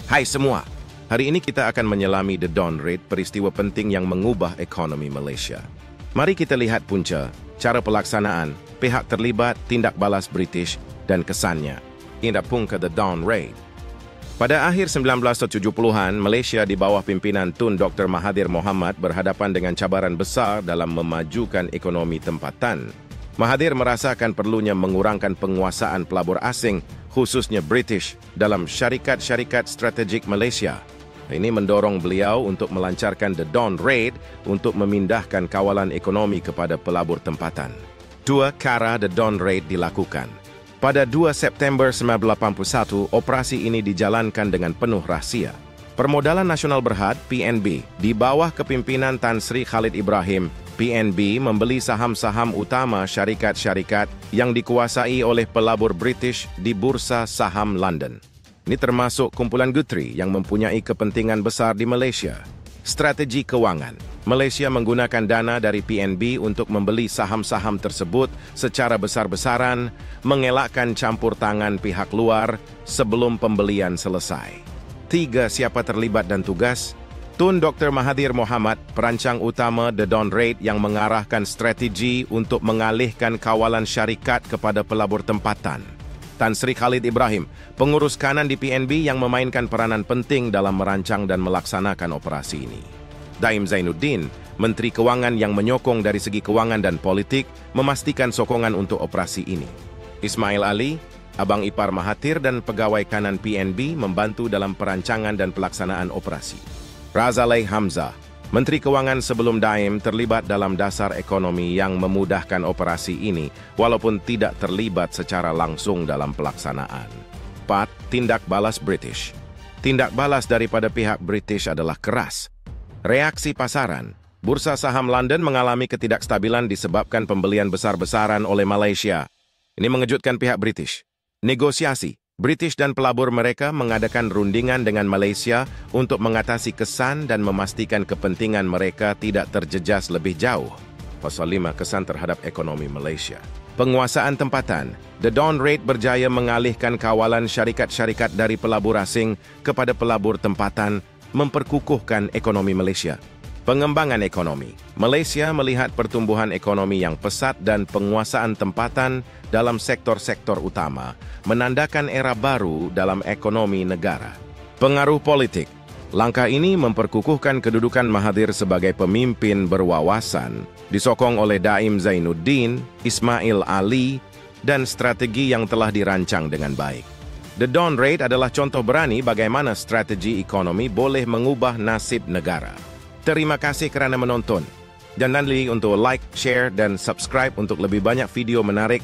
Hai semua, hari ini kita akan menyelami The Dawn Raid, peristiwa penting yang mengubah ekonomi Malaysia. Mari kita lihat punca, cara pelaksanaan, pihak terlibat, tindak balas British, dan kesannya. Kita pun ke The Dawn Raid. Pada akhir 1970-an, Malaysia di bawah pimpinan Tun Dr. Mahathir Mohamad berhadapan dengan cabaran besar dalam memajukan ekonomi tempatan. Mahathir merasakan perlunya mengurangkan penguasaan pelabur asing, khususnya British, dalam syarikat-syarikat strategik Malaysia. Ini mendorong beliau untuk melancarkan The Dawn Raid untuk memindahkan kawalan ekonomi kepada pelabur tempatan. Dua cara The Dawn Raid dilakukan. Pada 2 September 1981, operasi ini dijalankan dengan penuh rahsia. Permodalan Nasional Berhad, PNB, di bawah kepimpinan Tan Sri Khalid Ibrahim, PNB membeli saham-saham utama syarikat-syarikat yang dikuasai oleh pelabur British di Bursa Saham London. Ini termasuk kumpulan Guthrie yang mempunyai kepentingan besar di Malaysia. Strategi kewangan. Malaysia menggunakan dana dari PNB untuk membeli saham-saham tersebut secara besar-besaran, mengelakkan campur tangan pihak luar sebelum pembelian selesai. 3. Siapa terlibat dan tugas? Tun Dr. Mahathir Mohamad, perancang utama The Dawn Raid yang mengarahkan strategi untuk mengalihkan kawalan syarikat kepada pelabur tempatan. Tan Sri Khalid Ibrahim, pengurus kanan di PNB yang memainkan peranan penting dalam merancang dan melaksanakan operasi ini. Daim Zainuddin, Menteri Kewangan yang menyokong dari segi kewangan dan politik, memastikan sokongan untuk operasi ini. Ismail Ali, abang ipar Mahathir dan pegawai kanan PNB membantu dalam perancangan dan pelaksanaan operasi. Razaleigh Hamzah, Menteri Kewangan sebelum Daim, terlibat dalam dasar ekonomi yang memudahkan operasi ini walaupun tidak terlibat secara langsung dalam pelaksanaan. 4. Tindak balas British. Tindak balas daripada pihak British adalah keras. Reaksi pasaran. Bursa saham London mengalami ketidakstabilan disebabkan pembelian besar-besaran oleh Malaysia. Ini mengejutkan pihak British. Negosiasi. British dan pelabur mereka mengadakan rundingan dengan Malaysia untuk mengatasi kesan dan memastikan kepentingan mereka tidak terjejas lebih jauh. Pasal 5. Kesan terhadap ekonomi Malaysia. Penguasaan tempatan. The Dawn Raid berjaya mengalihkan kawalan syarikat-syarikat dari pelabur asing kepada pelabur tempatan, memperkukuhkan ekonomi Malaysia. Pengembangan ekonomi. Malaysia melihat pertumbuhan ekonomi yang pesat dan penguasaan tempatan dalam sektor-sektor utama, menandakan era baru dalam ekonomi negara. Pengaruh politik. Langkah ini memperkukuhkan kedudukan Mahathir sebagai pemimpin berwawasan, disokong oleh Daim Zainuddin, Ismail Ali, dan strategi yang telah dirancang dengan baik. The Dawn Raid adalah contoh berani bagaimana strategi ekonomi boleh mengubah nasib negara. Terima kasih kerana menonton. Jangan lupa untuk like, share, dan subscribe untuk lebih banyak video menarik